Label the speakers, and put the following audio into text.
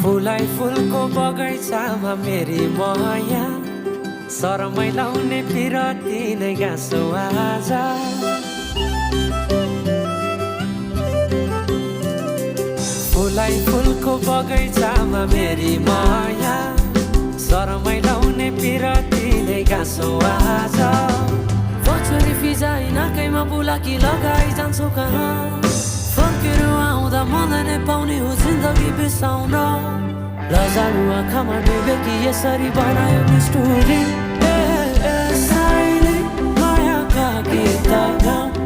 Speaker 1: फुलाई फुलको बगैँचामा मेरी माया शरमै लाउने पिरती नै गाँसो आज फुलाई फुलको बगैँचामा मेरी माया शरमै लाउने पिरती नै गाँसो आज
Speaker 2: बचरी फिजाइ नाकैमा बुलाकी लगाइ जान्छौ कहाँ फर्केर आउँदा मलाई नै पाउने हो जिन्दगी बिसाउन लजालु आँखामा डुबेकी यसरी बनायो नि स्टोरी
Speaker 1: साइले मायाका गीत गाउँ